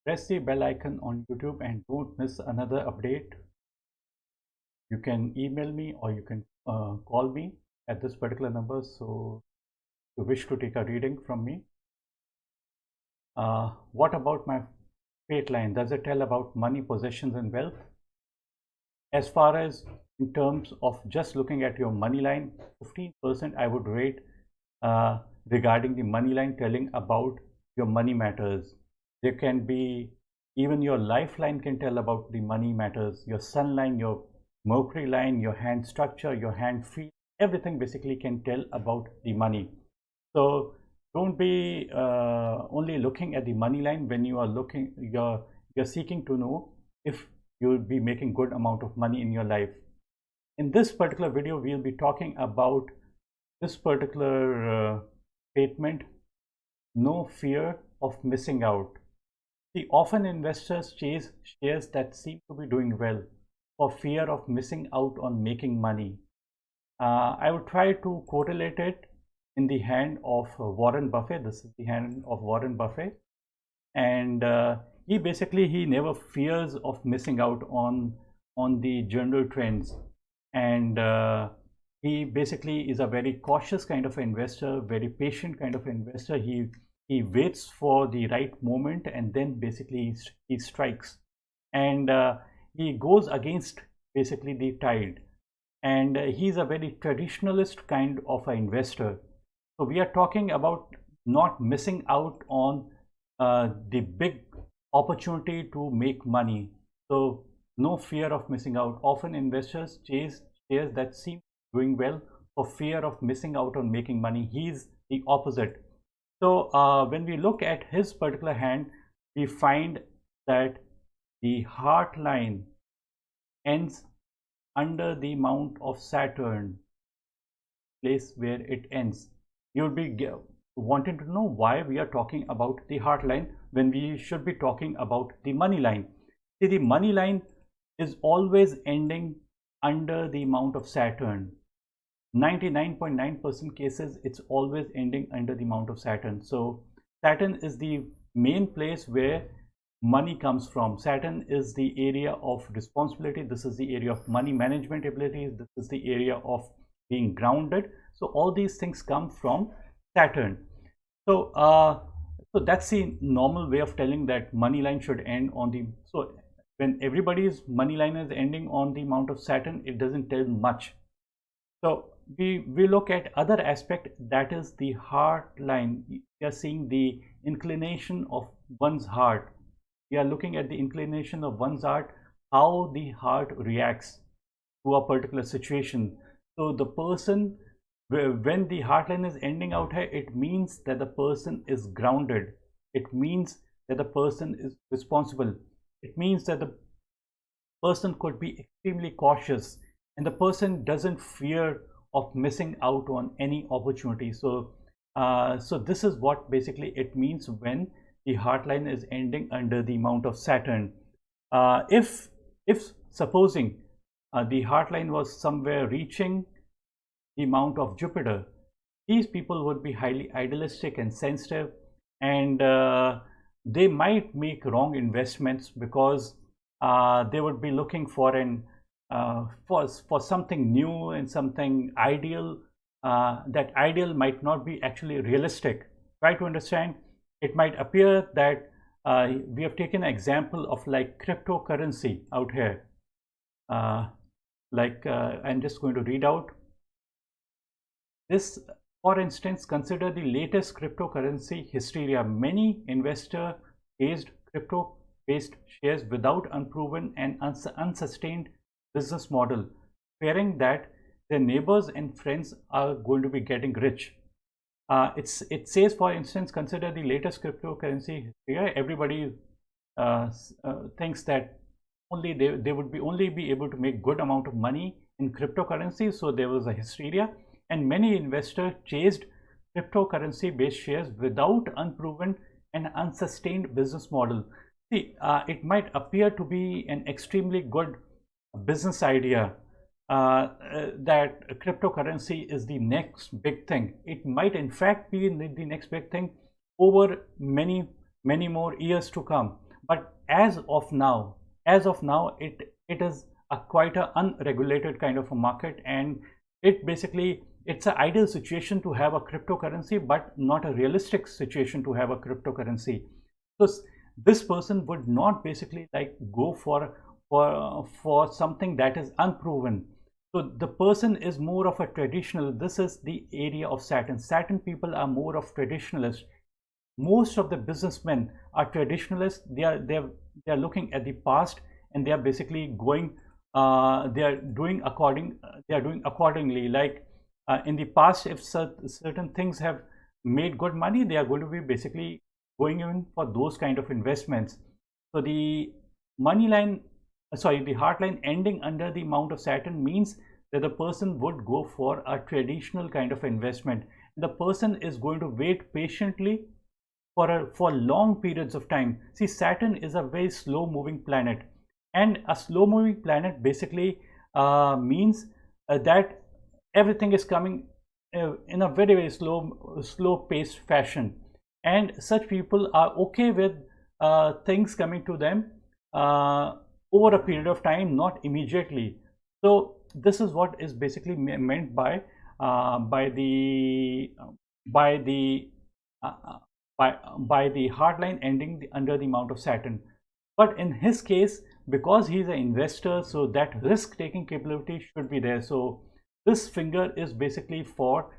Press the bell icon on YouTube and don't miss another update. You can email me or you can call me at this particular number. So if you wish to take a reading from me. What about my fate line? Does it tell about money, possessions and wealth? As far as in terms of just looking at your money line, 15% I would rate regarding the money line telling about your money matters. There can be even your lifeline can tell about the money matters, your sun line, your mercury line, your hand structure, your hand feel, everything basically can tell about the money. So don't be only looking at the money line when you are looking, you're seeking to know if you'll be making good amount of money in your life. In this particular video, we'll be talking about this particular statement, no fear of missing out. See, often investors chase shares that seem to be doing well for fear of missing out on making money. I would try to correlate it in the hand of Warren Buffett. This is the hand of Warren Buffett, and he never fears of missing out on the general trends, and he basically is a very cautious kind of investor, very patient kind of investor. He waits for the right moment and then basically he strikes, and he goes against basically the tide, and he's a very traditionalist kind of an investor. So we are talking about not missing out on the big opportunity to make money. So no fear of missing out. Often investors chase shares that seem doing well for fear of missing out on making money. He's the opposite. So when we look at his particular hand, we find that the heart line ends under the mount of Saturn, place where it ends. You'll be wanting to know why we are talking about the heart line when we should be talking about the money line. See, the money line is always ending under the mount of Saturn. 99.9% cases, it's always ending under the mount of Saturn. So Saturn is the main place where money comes from. Saturn is the area of responsibility. This is the area of money management abilities. This is the area of being grounded. So all these things come from Saturn. So so that's the normal way of telling that money line should end on the, so when everybody's money line is ending on the mount of Saturn, it doesn't tell much. So we look at other aspect, that is the heart line. We are seeing the inclination of one's heart. We are looking at the inclination of one's heart, how the heart reacts to a particular situation. So the person, when the heart line is ending out here, it means that the person is grounded. It means that the person is responsible. It means that the person could be extremely cautious, and the person doesn't fear of missing out on any opportunity. So so this is what basically it means when the heart line is ending under the mount of Saturn. If supposing the heart line was somewhere reaching the mount of Jupiter, these people would be highly idealistic and sensitive, and they might make wrong investments because they would be looking for an for something new and something ideal. That ideal might not be actually realistic. Try to understand. It might appear that we have taken an example of like cryptocurrency out here. I'm just going to read out this. For instance, consider the latest cryptocurrency hysteria. Many investors chased crypto-based shares without unproven and unsustained business model, fearing that their neighbors and friends are going to be getting rich. It says, for instance, consider the latest cryptocurrency hysteria. Everybody thinks that only they would be only be able to make good amount of money in cryptocurrency. So there was a hysteria, and many investors chased cryptocurrency based shares without unproven and unsustained business model. See, it might appear to be an extremely good business idea, that cryptocurrency is the next big thing. It might in fact be the next big thing over many more years to come. But as of now, it is a quite a unregulated kind of a market, and it's an ideal situation to have a cryptocurrency, but not a realistic situation to have a cryptocurrency. So this person would not basically like go for something that is unproven. So the person is more of a traditional. This is the area of Saturn. Saturn people are more of traditionalists. Most of the businessmen are traditionalists. They are looking at the past, and they are basically going. They are doing accordingly. Like in the past, if certain things have made good money, they are going to be basically going in for those kind of investments. So the money line, the heart line ending under the Mount of Saturn means that the person would go for a traditional kind of investment. The person is going to wait patiently for long periods of time. See, Saturn is a very slow moving planet, and a slow moving planet basically means that everything is coming in a very slow paced fashion, and such people are okay with things coming to them over a period of time, not immediately. So this is what is basically meant by the by the by the hard line ending under the Mount of Saturn. But in his case, because he's an investor, so that risk taking capability should be there. So this finger is basically for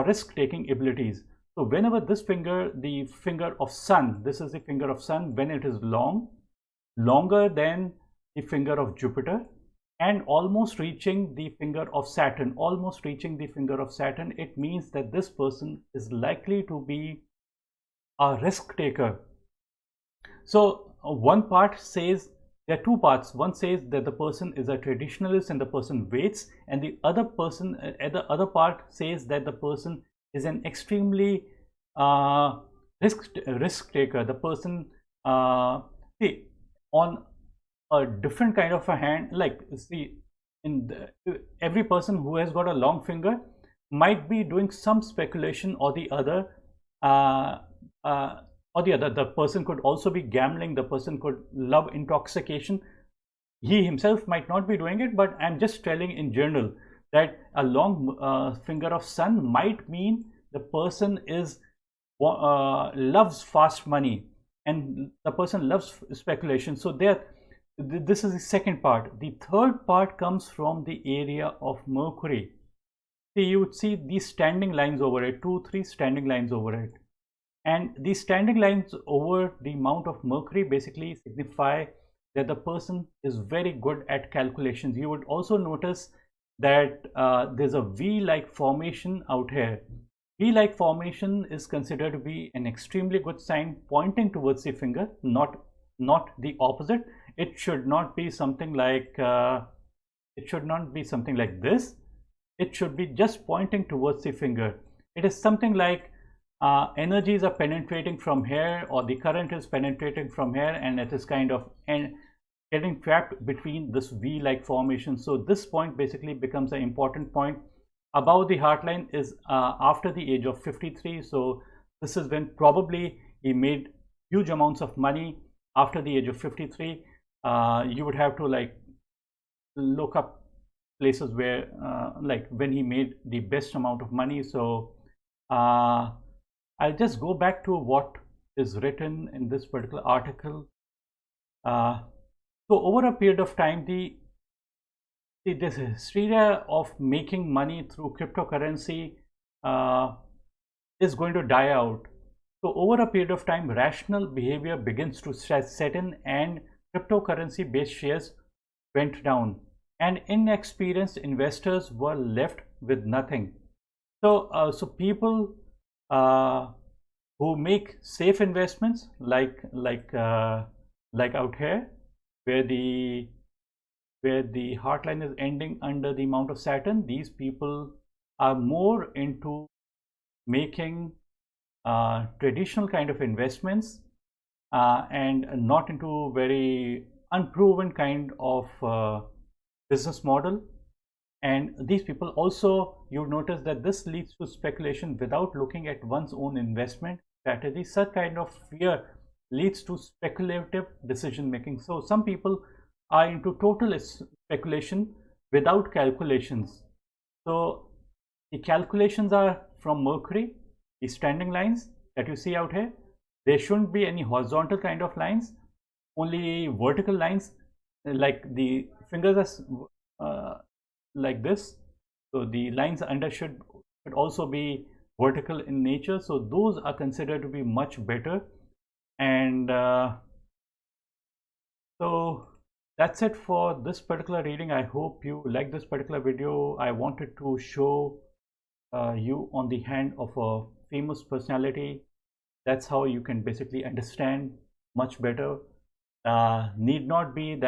risk taking abilities. So whenever this finger, the finger of Sun, this is the finger of Sun, when it is longer than the finger of Jupiter, and almost reaching the finger of Saturn, it means that this person is likely to be a risk taker. So one part says, there are two parts. One says that the person is a traditionalist and the person waits, and the other part says that the person is an extremely risk taker. The person see, on a different kind of a hand, like see, every person who has got a long finger might be doing some speculation or the other. The person could also be gambling. The person could love intoxication. He himself might not be doing it, but I'm just telling in general that a long finger of Sun might mean the person is loves fast money, and the person loves speculation. So this is the second part. The third part comes from the area of Mercury. See, you would see these standing lines over it, 2-3 standing lines over it. And these standing lines over the Mount of Mercury basically signify that the person is very good at calculations. You would also notice that there's a V-like formation out here. V-like formation is considered to be an extremely good sign pointing towards the finger, not the opposite. It should not be something like this. It should be just pointing towards the finger. It is something like energies are penetrating from here, or the current is penetrating from here, and it is kind of getting trapped between this V-like formation. So this point basically becomes an important point. Above the heart line is after the age of 53. So this is when probably he made huge amounts of money after the age of 53. You would have to like look up places where like when he made the best amount of money. So I'll just go back to what is written in this particular article. So over a period of time, this hysteria of making money through cryptocurrency is going to die out. So over a period of time, rational behavior begins to set in, and cryptocurrency based shares went down, and inexperienced investors were left with nothing. So so people who make safe investments like out here, where the heart line is ending under the Mount of Saturn, these people are more into making traditional kind of investments and not into very unproven kind of business model. And these people also, you notice that this leads to speculation without looking at one's own investment strategy. Such kind of fear leads to speculative decision making. So some people are into total speculation without calculations. So the calculations are from Mercury, the standing lines that you see out here. There shouldn't be any horizontal kind of lines, only vertical lines, like the fingers are like this. So the lines under should also be vertical in nature. So those are considered to be much better. And so that's it for this particular reading. I hope you like this particular video. I wanted to show you on the hand of a famous personality. That's how you can basically understand much better. Need not be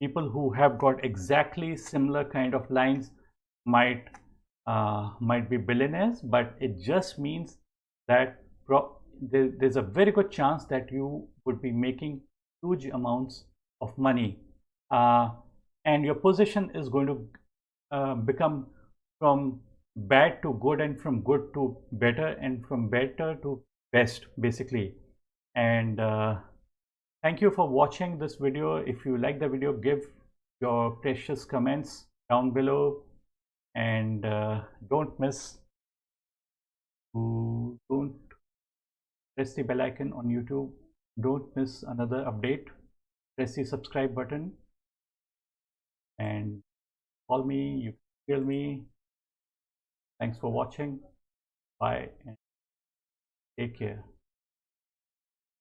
people who have got exactly similar kind of lines might be billionaires, but it just means that there's a very good chance that you would be making huge amounts of money, and your position is going to become from bad to good, and from good to better, and from better to best, basically. And thank you for watching this video. If you like the video, give your precious comments down below, and don't press the bell icon on YouTube. Don't miss another update. Press the subscribe button and call me, you can email me. Thanks for watching. Bye and take care.